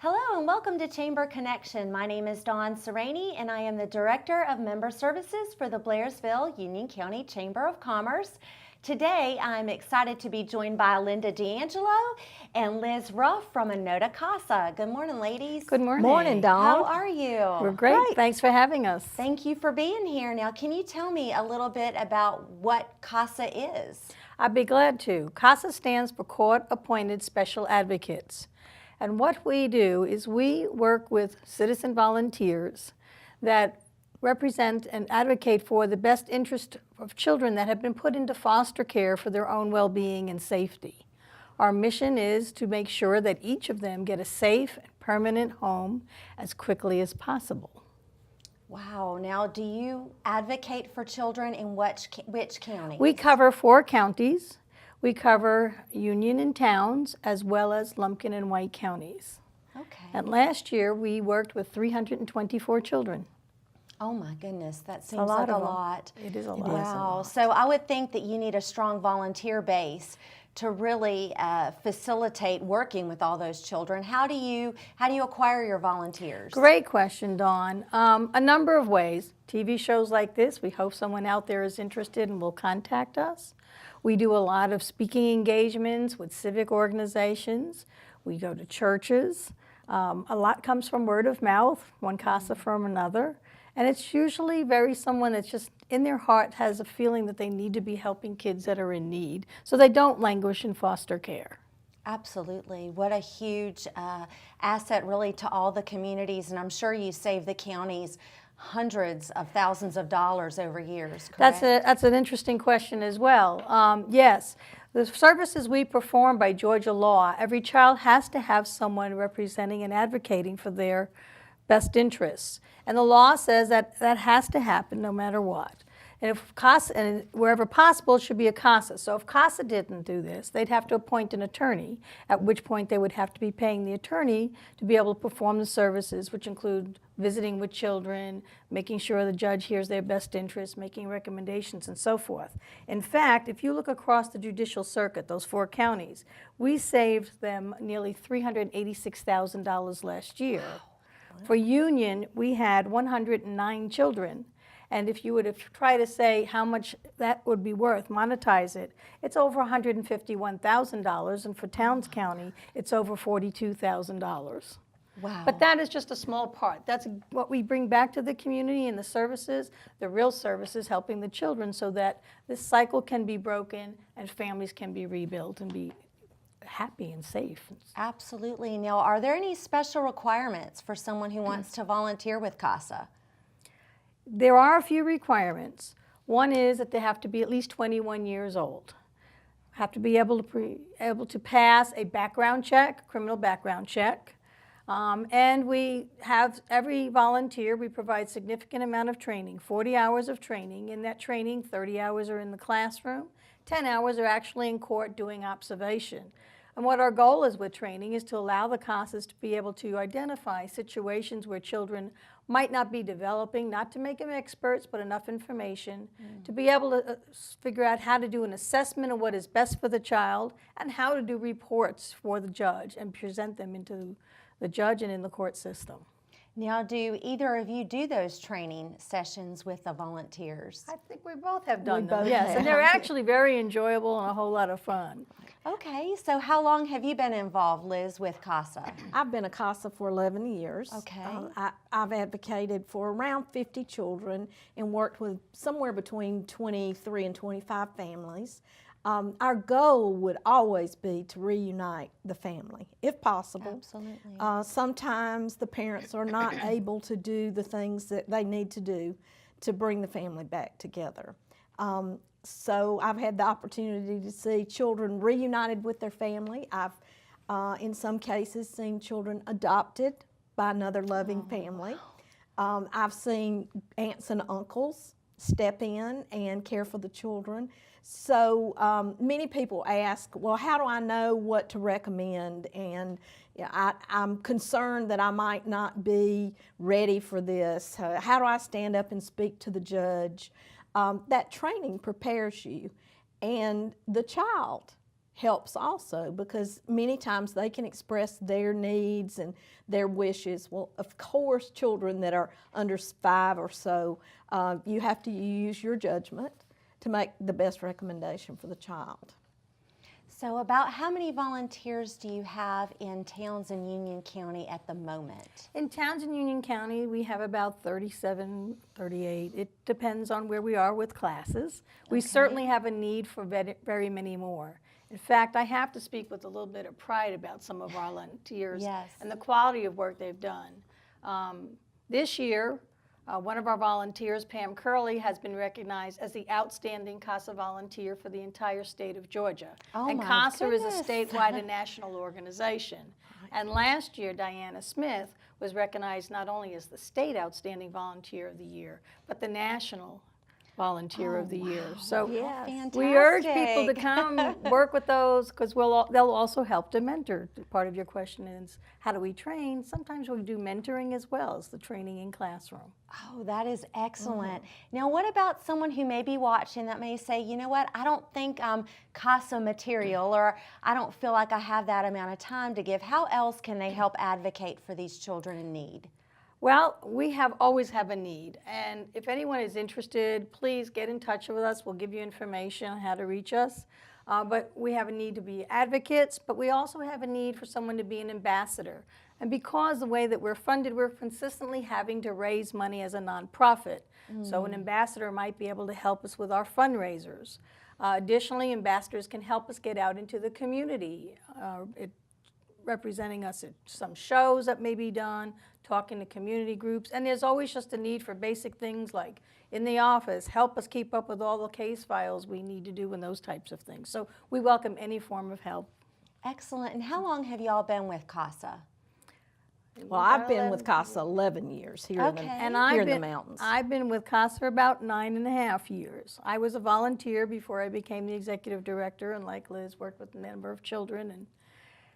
Hello and welcome to Chamber Connection. My name is Dawn Serrani and I am the Director of Member Services for the Blairsville Union County Chamber of Commerce. Today I'm excited to be joined by Linda D'Angelo and Liz Ruff from Enotah Casa. Good morning, ladies. Good morning. Morning, Dawn. How are you? We're great. Thanks for having us. Thank you for being here. Now, can you tell me a little bit about what CASA is? I'd be glad to. CASA stands for Court-Appointed Special Advocates. And what we do is we work with citizen volunteers that represent and advocate for the best interest of children that have been put into foster care for their own well-being and safety. Our mission is to make sure that each of them get a safe and permanent home as quickly as possible. Wow. Now, do you advocate for children in which county? We cover 4 counties. We cover Union and Towns, as well as Lumpkin and White counties. Okay. And last year, we worked with 324 children. Oh my goodness, that seems a lot like a of them. lot. It is a lot. Wow. So I would think that you need a strong volunteer base to really facilitate working with all those children. How do you acquire your volunteers? Great question, Dawn. A number of ways. TV shows like this, we hope someone out there is interested and will contact us. We do a lot of speaking engagements with civic organizations. We go to churches. A lot comes from word of mouth, one CASA from another. And it's usually someone that's just in their heart has a feeling that they need to be helping kids that are in need so they don't languish in foster care. Absolutely. What a huge asset really to all the communities, and I'm sure you save the counties hundreds of thousands of dollars over years, correct? That's an interesting question as well. Yes, the services we perform by Georgia law, every child has to have someone representing and advocating for their best interests. And the law says that that has to happen no matter what. And if CASA, and wherever possible, it should be a CASA. So if CASA didn't do this, they'd have to appoint an attorney, at which point they would have to be paying the attorney to be able to perform the services, which include visiting with children, making sure the judge hears their best interests, making recommendations, and so forth. In fact, if you look across the judicial circuit, those 4 counties, we saved them nearly $386,000 last year. Wow. For Union, we had 109 children. And if you were to try to say how much that would be worth, monetize it, it's over $151,000. And for Towns County, it's over $42,000. Wow. But that is just a small part. That's what we bring back to the community and the services, the real services helping the children so that this cycle can be broken and families can be rebuilt and be happy and safe. Absolutely. Now, are there any special requirements for someone who wants to volunteer with CASA? There are a few requirements. One is that they have to be at least 21 years old. Have to be able to pass a background check, criminal background check. And we have every volunteer, we provide significant amount of training, 40 hours of training. In that training, 30 hours are in the classroom, 10 hours are actually in court doing observation. And what our goal is with training is to allow the CASAs to be able to identify situations where children might not be developing, not to make them experts, but enough information to be able to figure out how to do an assessment of what is best for the child and how to do reports for the judge and present them into the judge and in the court system. Now, do either of you do those training sessions with the volunteers? I think we both have done them, yes, and they're actually very enjoyable and a whole lot of fun. Okay, so how long have you been involved, Liz, with CASA? I've been a CASA for 11 years. Okay. I've advocated for around 50 children and worked with somewhere between 23 and 25 families. Our goal would always be to reunite the family, if possible. Absolutely. Sometimes the parents are not able to do the things that they need to do to bring the family back together. So I've had the opportunity to see children reunited with their family. I've, in some cases, seen children adopted by another loving family. I've seen aunts and uncles step in and care for the children. So many people ask, well, how do I know what to recommend? And I'm concerned that I might not be ready for this. How do I stand up and speak to the judge? That training prepares you. And the child helps also, because many times they can express their needs and their wishes. Well, of course, children that are under 5 or so, you have to use your judgment to make the best recommendation for the child. So about how many volunteers do you have in Townsend Union County at the moment? In Townsend Union County, we have about 37, 38. It depends on where we are with classes. We certainly have a need for very many more. In fact, I have to speak with a little bit of pride about some of our volunteers Yes. and the quality of work they've done. This year, one of our volunteers, Pam Curley, has been recognized as the outstanding CASA volunteer for the entire state of Georgia. Oh, and my CASA is goodness. a statewide and national organization. And last year, Diana Smith was recognized not only as the state outstanding volunteer of the year, but the national volunteer of the year. So Yes. we urge people to come work with those, because they'll also help to mentor. Part of your question is, how do we train? Sometimes we do mentoring as well as the training in classroom. Oh, that is excellent. Now, what about someone who may be watching that may say, you know what, I don't think I'm CASA material, or I don't feel like I have that amount of time to give. How else can they help advocate for these children in need? Well, we always have a need, and if anyone is interested, please get in touch with us. We'll give you information on how to reach us. But we have a need to be advocates, but we also have a need for someone to be an ambassador. And because the way that we're funded, we're consistently having to raise money as a nonprofit. So an ambassador might be able to help us with our fundraisers. Additionally, ambassadors can help us get out into the community, representing us at some shows that may be done, talking to community groups, and there's always just a need for basic things like in the office, help us keep up with all the case files we need to do and those types of things. So we welcome any form of help. Excellent. And how long have y'all been with CASA? Well, I've been with CASA 11 years here, Okay. in, And here in the mountains. I've been with CASA for about 9.5 years. I was a volunteer before I became the executive director, and like Liz, worked with a number of children and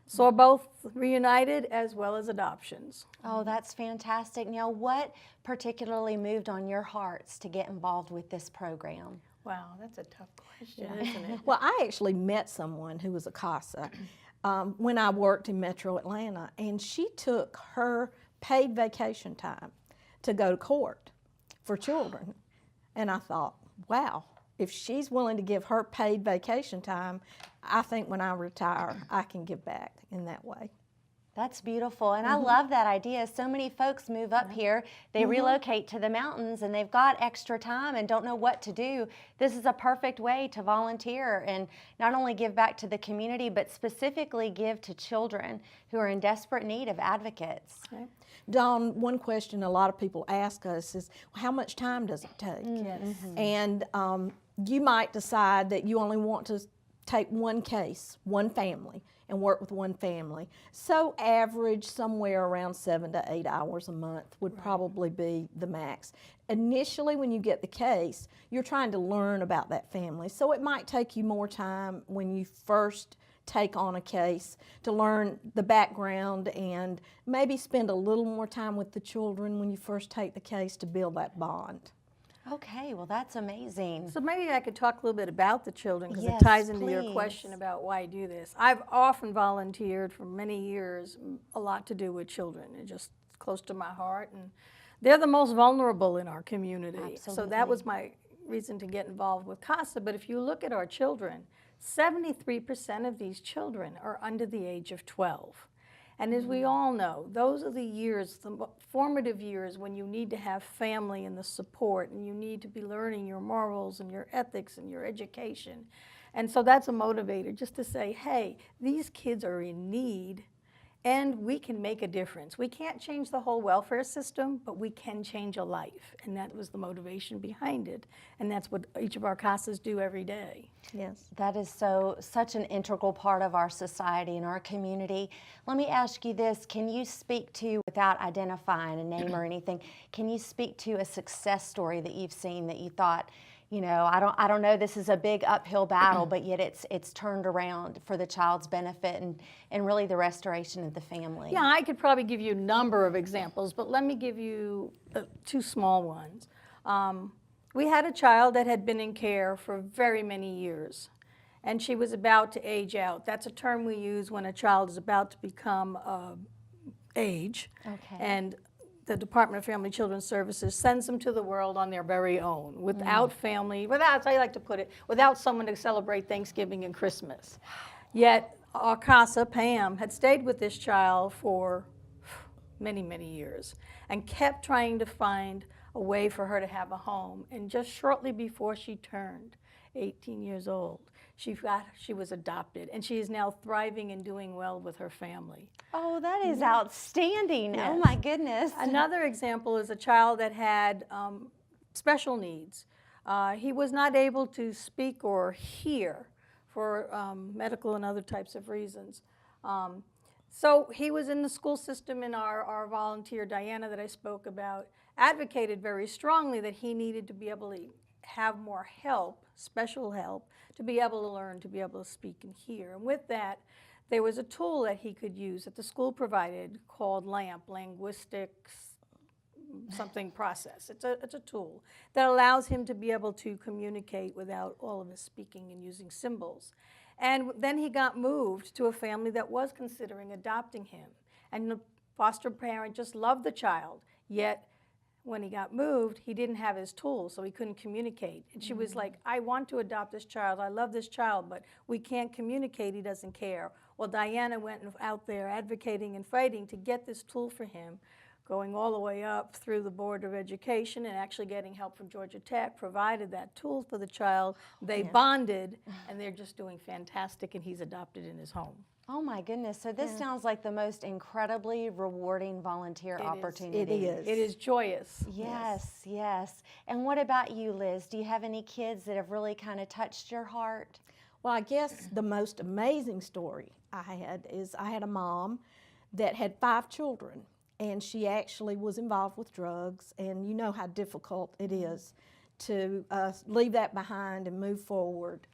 saw both reunited as well as adoptions. Oh, that's fantastic. Now, what particularly moved on your hearts to get involved with this program? Wow, that's a tough question, isn't it? Well, I actually met someone who was a CASA when I worked in Metro Atlanta, and she took her paid vacation time to go to court for children. And I thought, wow, if she's willing to give her paid vacation time, I think when I retire, I can give back in that way. That's beautiful, and I love that idea. So many folks move up here, they relocate to the mountains, and they've got extra time and don't know what to do. This is a perfect way to volunteer and not only give back to the community, but specifically give to children who are in desperate need of advocates. Okay. Dawn, one question a lot of people ask us is, how much time does it take? Yes. And you might decide that you only want to take one case, one family, and work with one family. So average somewhere around 7 to 8 hours a month would probably be the max. Initially, when you get the case, you're trying to learn about that family. So it might take you more time when you first take on a case to learn the background, and maybe spend a little more time with the children when you first take the case to build that bond. Okay, well that's amazing. So maybe I could talk a little bit about the children, because Yes, it ties into your please. question about why I do this. I've often volunteered for many years, a lot to do with children. It's just close to my heart, and they're the most vulnerable in our community. So that was my reason to get involved with CASA. But if you look at our children, 73% of these children are under the age of 12. And as we all know, those are the years, the formative years, when you need to have family and the support, and you need to be learning your morals and your ethics and your education. And so that's a motivator, just to say, hey, these kids are in need, and we can make a difference. We can't change the whole welfare system, but we can change a life. And that was the motivation behind it. And that's what each of our CASAs do every day. Yes. That is such an integral part of our society and our community. Let me ask you this, can you speak to, without identifying a name or anything, can you speak to a success story that you've seen that you thought, you know, I don't know, this is a big uphill battle, but yet it's turned around for the child's benefit and really the restoration of the family? Yeah, I could probably give you a number of examples, but let me give you 2 small ones. We had a child that had been in care for very many years, and she was about to age out. That's a term we use when a child is about to become age. Okay. And the Department of Family and Children's Services sends them to the world on their very own, without family, without, as I like to put it, without someone to celebrate Thanksgiving and Christmas. Yet our CASA, Pam, had stayed with this child for many, many years and kept trying to find a way for her to have a home. And just shortly before she turned 18 years old, she was adopted, and she is now thriving and doing well with her family. Oh, that is outstanding. Yes. Oh, my goodness. Another example is a child that had special needs. He was not able to speak or hear for medical and other types of reasons. So he was in the school system, and our volunteer, Diana, that I spoke about, advocated very strongly that he needed to be able to have more help, special help, to be able to learn, to be able to speak and hear. And with that, there was a tool that he could use that the school provided called LAMP, Linguistics something process. It's a tool that allows him to be able to communicate without all of his speaking and using symbols. And then he got moved to a family that was considering adopting him. And the foster parent just loved the child, yet when he got moved, he didn't have his tools, so he couldn't communicate. And she was like, I want to adopt this child, I love this child, but we can't communicate, he doesn't care. Well, Diana went out there advocating and fighting to get this tool for him, going all the way up through the Board of Education and actually getting help from Georgia Tech, provided that tool for the child. They bonded, and they're just doing fantastic, and he's adopted in his home. Oh my goodness, so this sounds like the most incredibly rewarding volunteer opportunity. It is. It is joyous. Yes, yes. And what about you, Liz? Do you have any kids that have really kind of touched your heart? Well, I guess the most amazing story I had is I had a mom that had 5 children, and she actually was involved with drugs, and you know how difficult it is to leave that behind and move forward.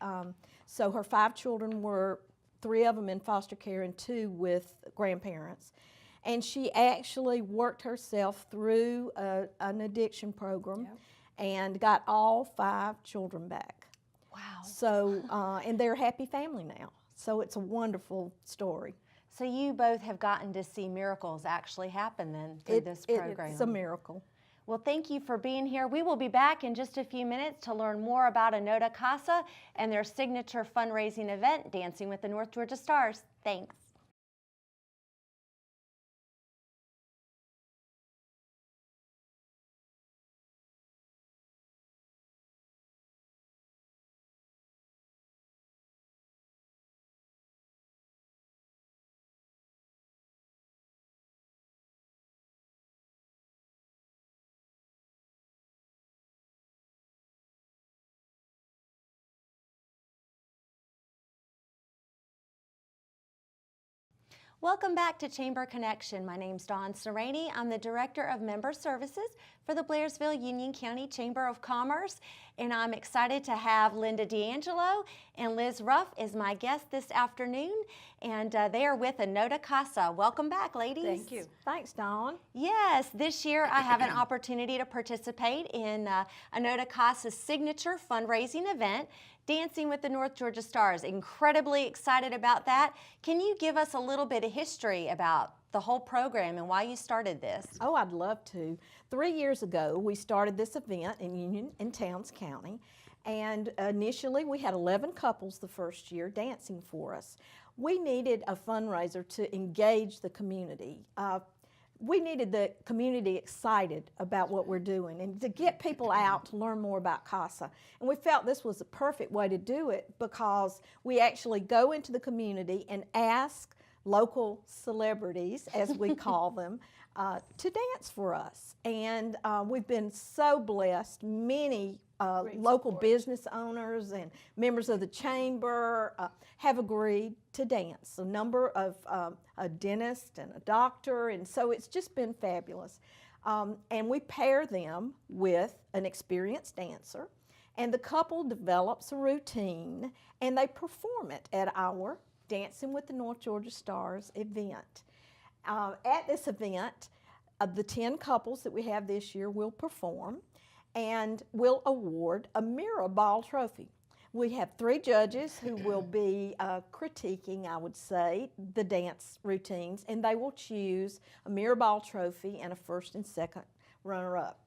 So her 5 children were 3 of them in foster care and 2 with grandparents. And she actually worked herself through an addiction program and got all 5 children back. Wow. So, and they're a happy family now. So it's a wonderful story. So you both have gotten to see miracles actually happen then through this program. It's a miracle. Well, thank you for being here. We will be back in just a few minutes to learn more about Enotah Casa and their signature fundraising event, Dancing with the North Georgia Stars. Thanks. Welcome back to Chamber Connection. My name's Dawn Serrani. I'm the Director of Member Services for the Blairsville Union County Chamber of Commerce, and I'm excited to have Linda D'Angelo and Liz Ruff as my guests this afternoon, and they are with Enotah Casa. Welcome back, ladies. Thank you. Thanks, Dawn. Yes, this year I have an opportunity to participate in Enotah Casa's signature fundraising event, Dancing with the North Georgia Stars. Incredibly excited about that. Can you give us a little bit of history about the whole program and why you started this? Oh, I'd love to. 3 years ago, we started this event in Union and Towns County, and initially we had 11 couples the first year dancing for us. We needed a fundraiser to engage the community. We needed the community excited about what we're doing and to get people out to learn more about CASA. And we felt this was the perfect way to do it because we actually go into the community and ask local celebrities, as we call them, to dance for us. And we've been so blessed. Many local business owners and members of the chamber have agreed to dance. A number of a dentist and a doctor, and so it's just been fabulous. And we pair them with an experienced dancer, and the couple develops a routine, and they perform it at our Dancing with the North Georgia Stars event. At this event, the 10 couples that we have this year will perform, and we'll award a mirror ball trophy. We have 3 judges who will be critiquing, I would say, the dance routines, and they will choose a mirror ball trophy and a first and second runner-up.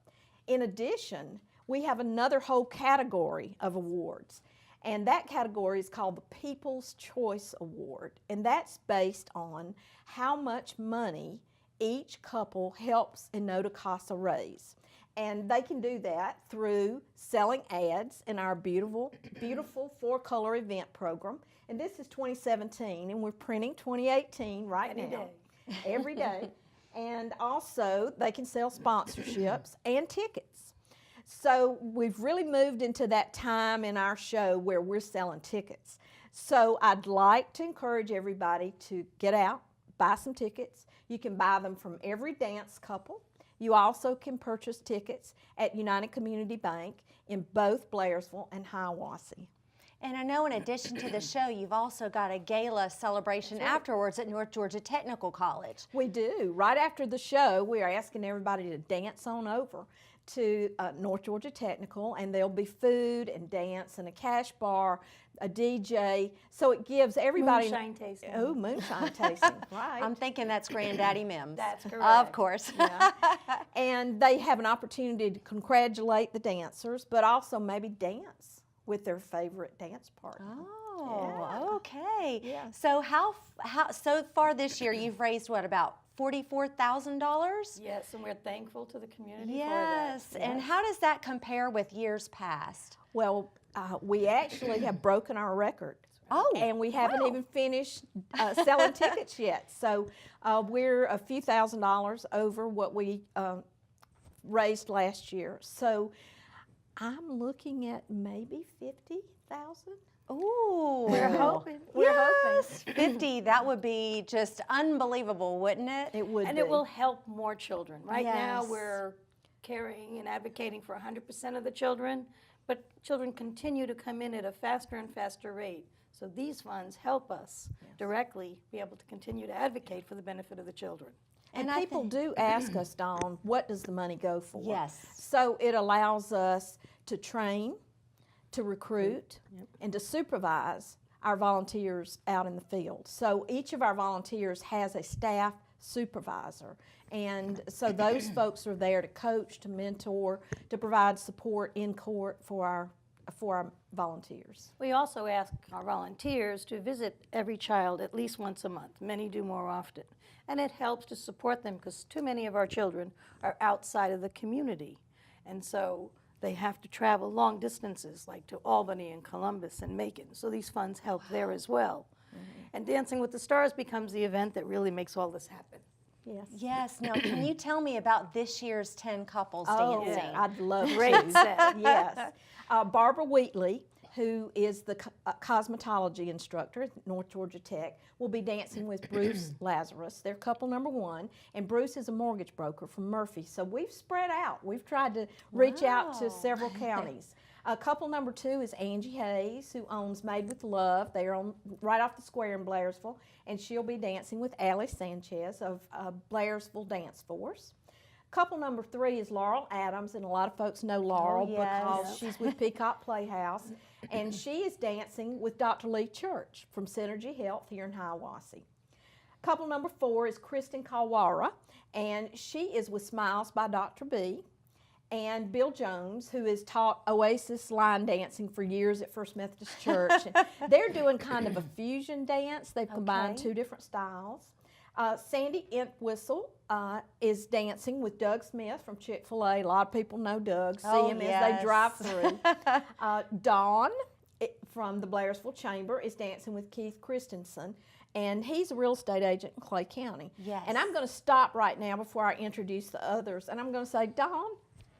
In addition, we have another whole category of awards, and that category is called the People's Choice Award, and that's based on how much money each couple helps Enotah Casa raise. And they can do that through selling ads in our beautiful 4-color event program. And this is 2017, and we're printing 2018 right now. Every day. And also, they can sell sponsorships and tickets. So we've really moved into that time in our show where we're selling tickets. So I'd like to encourage everybody to get out, buy some tickets. You can buy them from every dance couple. You also can purchase tickets at United Community Bank in both Blairsville and Hiawassee. And I know in addition to the show, you've also got a gala celebration afterwards at North Georgia Technical College. We do. Right after the show, we are asking everybody to dance on over to North Georgia Technical, and there'll be food and dance and a cash bar, a DJ, so it gives everybody... Moonshine tasting. Oh, moonshine tasting, right. I'm thinking that's Granddaddy Mims. That's correct. Of course. Yeah. And they have an opportunity to congratulate the dancers, but also maybe dance with their favorite dance partner. Oh, okay. Yeah. So so far this year you've raised what, about $44,000? Yes, and we're thankful to the community for that. Yes. And how does that compare with years past? Well, we actually have broken our record. Oh, and we haven't even finished selling tickets yet. So we're a few $1,000s over what we raised last year. So I'm looking at maybe 50,000. Ooh. We're hoping. We're Yes, 50, that would be just unbelievable, wouldn't it? It would And be. it will help more children. Right now, Yes. we're caring and advocating for 100% of the children, but children continue to come in at a faster and faster rate. So these funds help us directly be able to continue to advocate for the benefit of the children. And I people think- do ask us, Dawn, what does the money go for? Yes. So it allows us to train, to recruit, and to supervise our volunteers out in the field. So each of our volunteers has a staff supervisor. And so those folks are there to coach, to mentor, to provide support in court for our volunteers. We also ask our volunteers to visit every child at least once a month. Many do more often. And it helps to support them because too many of our children are outside of the community. And so they have to travel long distances, like to Albany and Columbus and Macon. So these funds help there as well. And Dancing with the Stars becomes the event that really makes all this happen. Yes. Yes. Now, can you tell me about this year's 10 couples Oh, dancing? I'd love Great to. set. Yes. Barbara Wheatley, who is the cosmetology instructor at North Georgia Tech, will be dancing with Bruce Lazarus. They're couple number 1, and Bruce is a mortgage broker from Murphy. So we've spread out. We've tried to reach out to Wow. several counties. Couple number 2 is Angie Hayes, who owns Made with Love. They are on right off the square in Blairsville, and she'll be dancing with Allie Sanchez of Blairsville Dance Force. Couple number 3 is Laurel Adams, and a lot of folks know Laurel yes. because she's with Peacock Playhouse, and she is dancing with Dr. Lee Church from Synergy Health here in Hiawassee. Couple number 4 is Kristen Kawara, and she is with Smiles by Dr. B. And Bill Jones, who has taught Oasis line dancing for years at First Methodist Church. And they're doing kind of a fusion dance. They've combined Okay. 2 different styles. Sandy Entwistle is dancing with Doug Smith from Chick-fil-A. A lot of people know Doug, see Oh, him yes. as they drive through. Dawn from the Blairsville Chamber is dancing with Keith Christensen, and he's a real estate agent in Clay County. Yes. And I'm going to stop right now before I introduce the others, and I'm going to say, Dawn,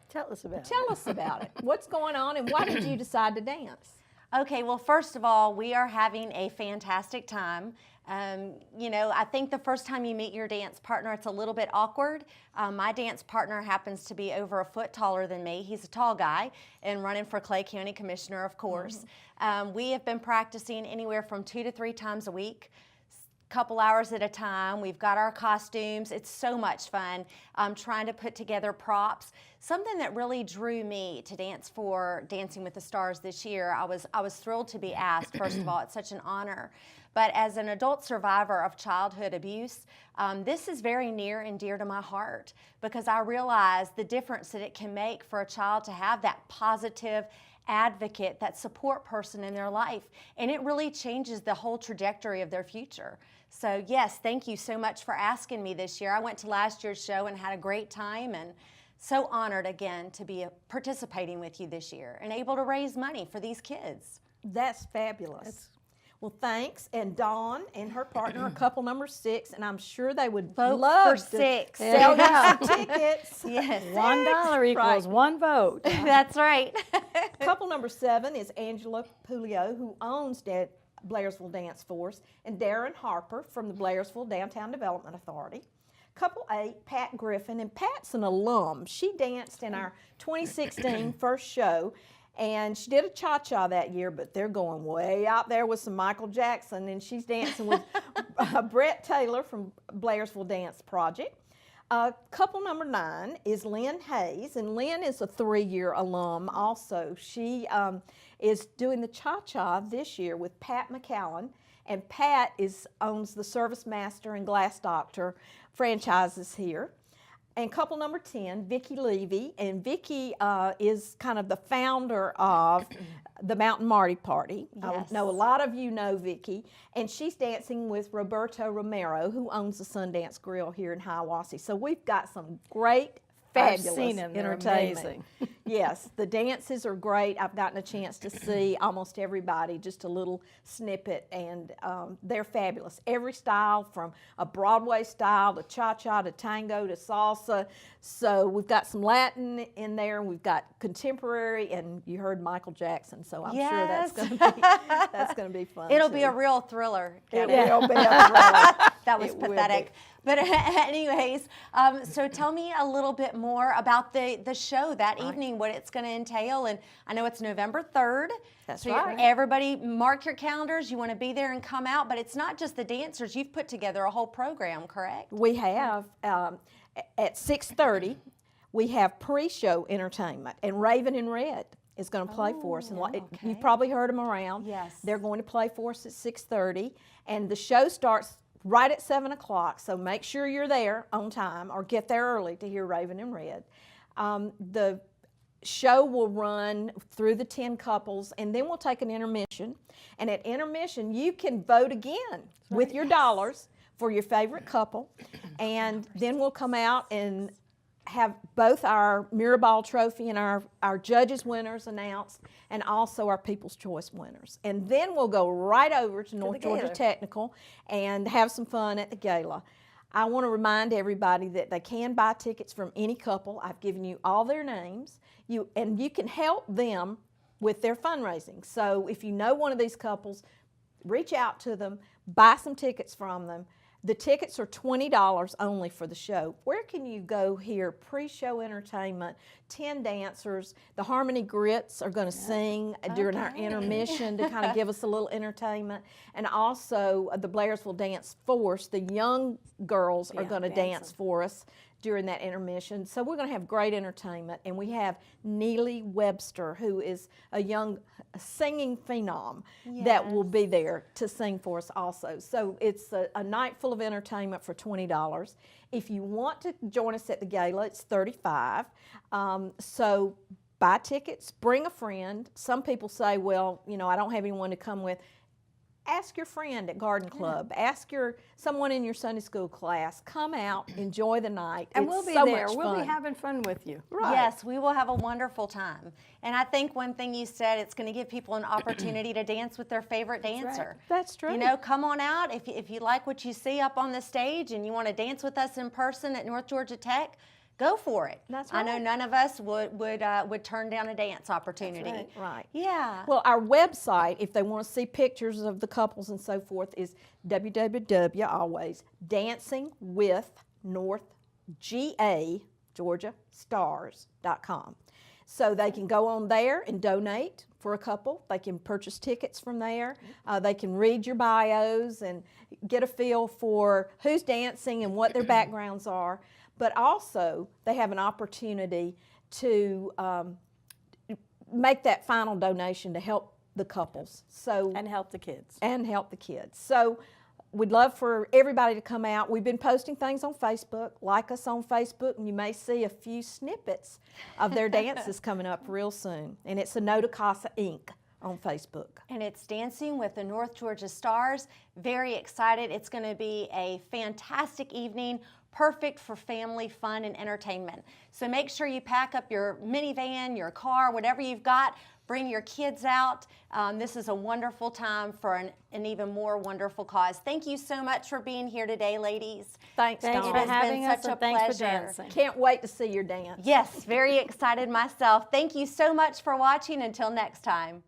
Tell us about it. tell us about it. What's going on, and why did you decide to dance? Okay, well, first of all, we are having a fantastic time. You know, I think the first time you meet your dance partner, it's a little bit awkward. My dance partner happens to be over a foot taller than me. He's a tall guy and running for Clay County Commissioner, of course. We have been practicing anywhere from 2 to 3 times a week. couple hours at a time. We've got our costumes. It's so much fun trying to put together props. Something that really drew me to dance for Dancing with the Stars this year, I was thrilled to be asked. First of all, it's such an honor. But as an adult survivor of childhood abuse, this is very near and dear to my heart because I realize the difference that it can make for a child to have that positive advocate, that support person in their life. And it really changes the whole trajectory of their future. So yes, thank you so much for asking me this year. I went to last year's show and had a great time, and so honored again to be participating with you this year and able to raise money for these kids. That's fabulous. Well, thanks. And Dawn and her partner are couple number 6, and I'm sure they would Vote love for to 6. sell you some tickets. Yes. $1 equals Right. 1 vote. That's right. Couple number 7 is Angela Pulio, who owns Blairsville Dance Force, and Darren Harper from the Blairsville Downtown Development Authority. Couple 8, Pat Griffin, and Pat's an alum. She danced in our 2016 first show, and she did a cha-cha that year, but they're going way out there with some Michael Jackson, and she's dancing with Brett Taylor from Blairsville Dance Project. Couple number 9 is Lynn Hayes, and Lynn is a 3-year alum also. She is doing the cha-cha this year with Pat McCallan, and Pat owns the Service Master and Glass Doctor franchises here. And couple number 10, Vicki Levy, and Vicki is kind of the founder of the Mountain Marty Party. Yes. I know a lot of you know Vicki, and she's dancing with Roberto Romero, who owns the Sundance Grill here in Hiawassee. So we've got some great, fabulous I've seen them. They're entertainment. amazing. Yes, the dances are great. I've gotten a chance to see almost everybody, just a little snippet, and they're fabulous. Every style, from a Broadway style to cha-cha to tango to salsa. So we've got some Latin in there, and we've got contemporary, and you heard Michael Jackson, so I'm sure that's going to be fun. It'll too. be a real thriller. It Kelly. will be a thriller. That was It will pathetic. be. But anyways, so tell me a little bit more about the show that evening, what it's going to entail. And I know it's November 3rd. That's so right. Everybody mark your calendars. You want to be there and come out. But it's not just the dancers. You've put together a whole program, correct? We have, at 6:30, we have pre-show entertainment, and Raven in Red is going to play for us. And okay. you've probably heard them around. Yes. They're going to play for us at 6:30, and the show starts right at 7 o'clock, so make sure you're there on time or get there early to hear Raven in Red. The show will run through the 10 couples, and then we'll take an intermission. And at intermission, you can vote again with your dollars for your favorite couple, and then we'll come out and have both our Mirrorball Trophy and our judges' winners announced, and also our People's Choice winners. And then we'll go right over to North Georgia gala. Technical and have some fun at the gala. I want to remind everybody that they can buy tickets from any couple. I've given you all their names, and you can help them with their fundraising. So if you know one of these couples, reach out to them, buy some tickets from them. The tickets are $20 only for the show. Where can you go here? Pre-show entertainment, 10 dancers. The Harmony Grits are going to sing during our intermission to kind of give us a little entertainment. And also the Blairsville Dance Force, the young girls are going to dance for us during that intermission. So we're going to have great entertainment. And we have Neely Webster, who is a young singing phenom that will be there to sing for us also. So it's a night full of entertainment for $20. If you want to join us at the gala, it's $35. So buy tickets, bring a friend. Some people say, well, you know, I don't have anyone to come with. Ask your friend at Garden Club. Ask someone in your Sunday school class. Come out, enjoy the night. And It's we'll be so there. much We'll fun. be having fun with you. Right. Yes, we will have a wonderful time. And I think one thing you said, it's going to give people an opportunity to dance with their favorite dancer. That's true. You know, come on out. If you like what you see up on the stage and you want to dance with us in person at North Georgia Tech, go for it. That's I know right. none of us would turn down a dance opportunity. That's right. Yeah. Well, our website, if they want to see pictures of the couples and so forth, is www.dancingwithnorthgeorgiastars.com. So they can go on there and donate for a couple. They can purchase tickets from there. They can read your bios and get a feel for who's dancing and what their backgrounds are. But also, they have an opportunity to make that final donation to help the couples. So And help the kids. and help the kids. So we'd love for everybody to come out. We've been posting things on Facebook. Like us on Facebook, and you may see a few snippets of their dances coming up real soon. And it's Enotah Casa Inc. on Facebook. And it's Dancing with the North Georgia Stars. Very excited. It's going to be a fantastic evening, perfect for family fun and entertainment. So make sure you pack up your minivan, your car, whatever you've got. Bring your kids out. This is a wonderful time for an even more wonderful cause. Thank you so much for being here today, ladies. Thanks, Thanks Dawn. for has been having us, such a and thanks for pleasure. dancing. Can't wait to see your dance. Yes, very excited myself. Thank you so much for watching. Until next time.